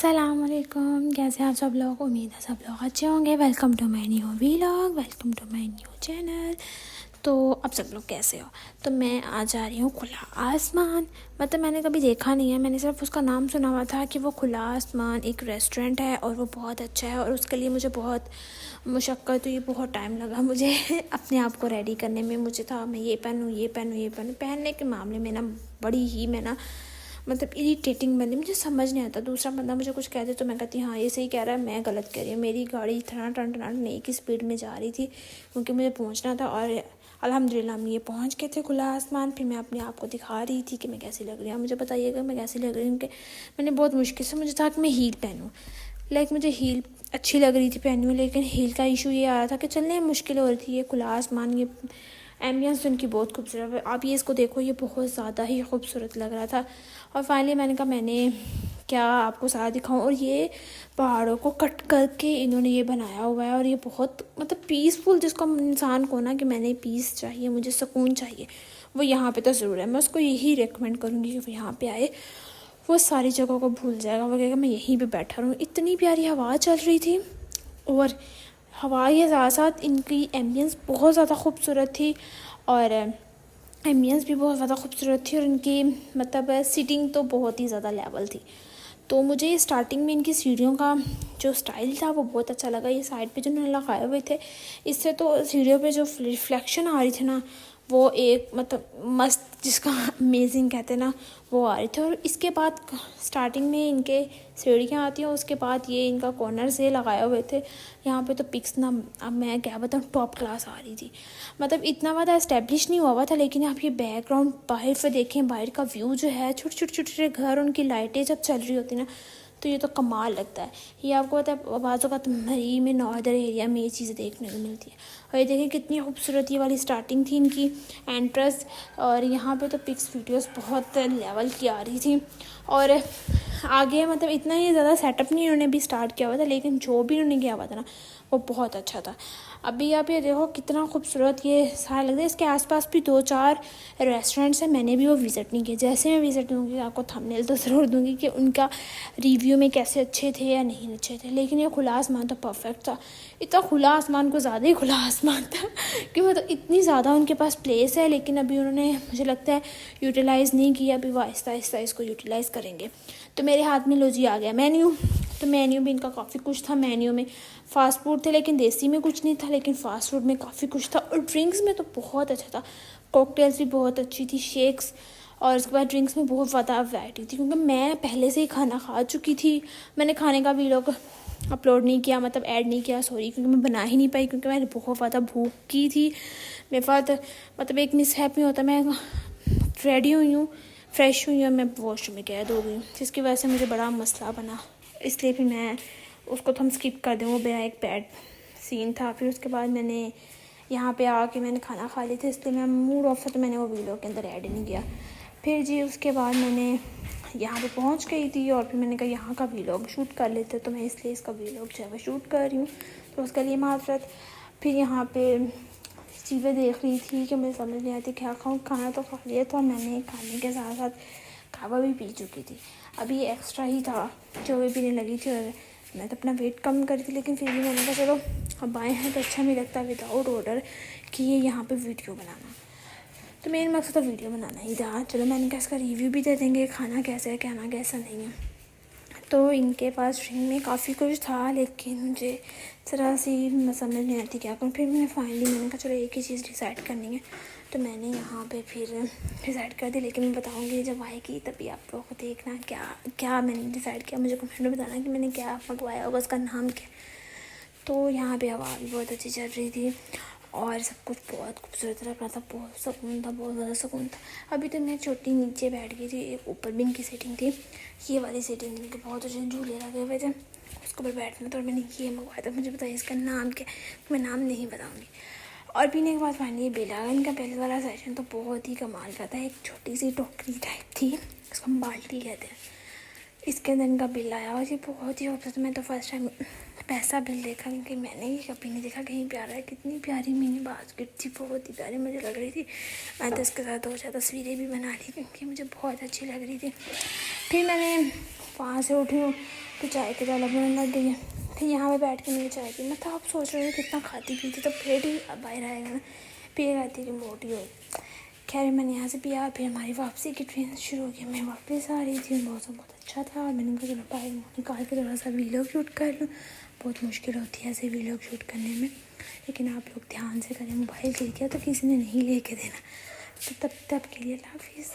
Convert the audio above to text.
अस्सलामुअलैकुम, कैसे आप सब लोग। उम्मीद है सब लोग अच्छे होंगे। Welcome to my new vlog, welcome to my new channel. तो अब सब लोग कैसे हो। तो मैं आज जा रही हूँ खुला आसमान। मतलब मैंने कभी देखा नहीं है, मैंने सिर्फ उसका नाम सुना हुआ था कि वो खुला आसमान एक रेस्टोरेंट है और वो बहुत अच्छा है। और उसके लिए मुझे बहुत मुशक्क़त हुई, बहुत टाइम लगा मुझे अपने आप को रेडी करने में। मुझे था मैं ये पहनूँ ये पहनूँ ये पहनूँ। पहनने के मामले में ना बड़ी ही मैं ना मतलब इरीटेटिंग बंदी, मुझे समझ नहीं आता। दूसरा बंदा मुझे कुछ कहते तो मैं कहती हाँ ये सही कह रहा है, मैं गलत कह रही हूँ। मेरी गाड़ी इतना टन एक ही स्पीड में जा रही थी क्योंकि मुझे पहुँचना था। और अल्हम्दुलिल्लाह हम ये पहुँच गए थे खुला आसमान। फिर मैं अपने आप को दिखा रही थी कि मैं कैसी लग रही हूँ। मुझे बताइएगा मैं कैसी लग रही हूँ। कि मैंने बहुत मुश्किल से, मुझे था कि मैं हील पहनूँ, मुझे हील अच्छी लग रही थी पहनी हुई, लेकिन हील का इशू ये आ रहा था कि चलने में मुश्किल हो रही थी। ये खुला आसमान, ये एम्बियंस उनकी बहुत खूबसूरत है। आप ये इसको देखो, ये बहुत ज़्यादा ही खूबसूरत लग रहा था। और फाइनली मैंने कहा मैंने क्या आपको सारा दिखाऊं। और ये पहाड़ों को कट करके इन्होंने ये बनाया हुआ है। और ये बहुत मतलब पीसफुल, जिसको इंसान को ना कि मैंने पीस चाहिए, मुझे सुकून चाहिए, वो यहाँ पे तो ज़रूर है। मैं उसको यही रेकमेंड करूँगी कि वो यहाँ पे आए। वो सारी जगहों को भूल जाएगा, वो कहेगा मैं यहीं पे बैठा रहूँ। इतनी प्यारी हवा चल रही थी और हवा के साथ साथ इनकी एम्बियंस बहुत ज़्यादा खूबसूरत थी। और एम्बियंस भी बहुत ज़्यादा खूबसूरत थी। और इनकी मतलब सीटिंग तो बहुत ही ज़्यादा लेवल थी। तो मुझे स्टार्टिंग में इनकी सीढ़ियों का जो स्टाइल था वो बहुत अच्छा लगा। ये साइड पे जो उन्होंने लगाए हुए थे, इससे तो सीढ़ियों पे जो रिफ्लेक्शन आ रही थी ना, वो एक मतलब मस्त, जिसका अमेजिंग कहते हैं ना, वो आ रही थी। और इसके बाद स्टार्टिंग में इनके सीढ़ियाँ आती हैं, उसके बाद ये इनका कॉर्नर से लगाए हुए थे यहाँ पे। तो पिक्स ना, अब मैं क्या बताऊँ, टॉप क्लास आ रही थी। मतलब इतना ज़्यादा इस्टेब्लिश नहीं हुआ था, लेकिन आप ये बैकग्राउंड बाहर से देखें, बाहर का व्यू जो है, छोटे छोटे छोटे छोटे घर, उनकी लाइटें जब चल रही होती ना, तो ये तो कमाल लगता है। ये आपको पता है बाज़ों का तो मरी में नॉर्दर एरिया में ये चीज़ें देखने को मिलती है। और ये देखें कितनी खूबसूरत ये वाली स्टार्टिंग थी इनकी एंट्रेंस। और यहाँ पे तो पिक्स वीडियोस बहुत लेवल की आ रही थी। और आगे मतलब इतना ही ज़्यादा सेटअप नहीं उन्होंने भी स्टार्ट किया हुआ था, लेकिन जो भी उन्होंने किया हुआ था ना, वो बहुत अच्छा था। अभी आप ये देखो कितना खूबसूरत ये सारा लग रहा है। इसके आसपास भी 2-4 रेस्टोरेंट्स हैं, मैंने भी वो विज़िट नहीं किए। जैसे मैं विज़िट दूँगी आपको थंबनेल तो ज़रूर दूँगी कि उनका रिव्यू में कैसे अच्छे थे या नहीं अच्छे थे। लेकिन ये खुला आसमान तो परफेक्ट था। इतना खुला आसमान को ज़्यादा ही खुला आसमान था कि मतलब इतनी ज़्यादा उनके पास प्लेस है, लेकिन अभी उन्होंने मुझे लगता है यूटिलाइज़ नहीं किया। अभी वो आहिस्ता आहिस्ता इसको यूटिलाइज़ करेंगे। तो मेरे हाथ में लो जी आ गया मेन्यू। तो मेन्यू भी इनका काफ़ी कुछ था। मेन्यू में फ़ास्ट फूड थे, लेकिन देसी में कुछ नहीं था, लेकिन फ़ास्ट फूड में काफ़ी कुछ था। और ड्रिंक्स में तो बहुत अच्छा था। कॉकटेल्स भी बहुत अच्छी थी, शेक्स। और उसके बाद ड्रिंक्स में बहुत ज़्यादा वैरायटी थी, क्योंकि मैं पहले से ही खाना खा चुकी थी। मैंने खाने का व्लॉग अपलोड नहीं किया, मतलब ऐड नहीं किया, सॉरी, क्योंकि मैं बना ही नहीं पाई, क्योंकि मैंने बहुत ज़्यादा भूख की थी। मेरे पास मतलब एक मिसहैप नहीं होता, मैं रेडी हुई हूँ, फ्रेश हुई हूँ, मैं वॉशरूम में कैद हो गई हूँ, जिसकी वजह से मुझे बड़ा मसला बना। इसलिए फिर मैं उसको तो हम स्किप कर दें, वो मेरा एक बैड सीन था। फिर उसके बाद मैंने यहाँ पे आके मैंने खाना खा लिया था, इसलिए मैं मूड ऑफ था, तो मैंने वो व्लॉग के अंदर ऐड नहीं किया। फिर जी उसके बाद मैंने यहाँ पे पहुँच गई थी और फिर मैंने कहा यहाँ का व्लॉग शूट कर लेते, तो मैं इसलिए इसका व्लॉग जो है वो शूट कर रही हूँ, तो उसके लिए माफ़रत। फिर यहाँ पे चीज़ें देख रही थी कि मुझे समझ नहीं आती क्या खाऊँ। खाना तो खा लिया था मैंने, खाने के साथ साथ कहवा भी पी चुकी थी। अभी ये एक्स्ट्रा ही था जो भी पीने लगी थी। और मैं तो अपना वेट कम करी थी, लेकिन फिर भी मैंने कहा चलो अब आए हैं तो अच्छा नहीं लगता विदाउट ऑर्डर कि ये यहाँ पे वीडियो बनाना। तो मेरा मकसद तो वीडियो बनाना ही था। चलो मैंने कहा इसका रिव्यू भी दे देंगे, खाना कैसा है, कहना कैसा नहीं है। तो इनके पास ड्रिंक में काफ़ी कुछ था, लेकिन मुझे ज़रा सी समझ नहीं आती क्या करूँ। फिर मैंने कहा चलो एक ही चीज़ डिसाइड करनी है, तो मैंने यहाँ पे फिर डिसाइड कर दी। लेकिन मैं बताऊँगी जब आएगी तभी आप लोगों को देखना क्या क्या मैंने डिसाइड किया। मुझे कमेंट में बताना कि मैंने क्या मंगवाया होगा, उसका नाम क्या। तो यहाँ पे हवा भी बहुत अच्छी चल रही थी और सब कुछ बहुत खूबसूरत लग रहा था, बहुत सुकून था, बहुत ज़्यादा सुकून था। अभी तो मैं छोटी नीचे बैठ गई थी, एक ऊपर भी इनकी सीटिंग थी, ये वाली सीटिंग थी, इनके बहुत अच्छे झूले लगे हुए थे, उसके ऊपर बैठना था। और मैंने ये मंगवाया था, मुझे बताइए इसका नाम क्या, मैं नाम नहीं बताऊँगी। और पीने के बाद फाइनली ये बिल आ गया। इनका पहले वाला सेशन तो बहुत ही कमाल का था, एक छोटी सी टोकरी टाइप थी, उसको हम बाल्टी कहते हैं। इसके अंदर इनका बिल आया और ये बहुत ही खूबसूरत। मैं तो फर्स्ट टाइम पैसा बिल देखा, क्योंकि मैंने ये कभी नहीं देखा कहीं पे आ रहा है। कितनी प्यारी मिनी बास्केट थी, बहुत ही प्यारी मुझे लग रही थी। मैं तो इसके साथ 2-4 तस्वीरें भी बना ली, क्योंकि मुझे बहुत अच्छी लग रही थी। फिर मैंने वहाँ से उठी हूँ तो चाय की तलब बनने लग गई है। फिर यहाँ पे बैठ के मैंने चाय पी। मतलब आप सोच रहे हो कितना खाती पीती तो पेट ही बाहर आएगा ना, पिए रहती कि मोटी हो। खैर मैंने यहाँ से पिया, फिर हमारी वापसी की ट्रेन शुरू हो गई। मैं वापस आ रही थी, मौसम बहुत अच्छा था और मैंने कहा चलो बाहर निकाल के थोड़ा सा वीलॉग शूट कर लूँ। बहुत मुश्किल होती है ऐसे वीलॉग शूट करने में, लेकिन आप लोग ध्यान से करें। मोबाइल गिर गया तो किसी ने नहीं लेके देना। तो तब के लिए अल्लाह हाफिज़।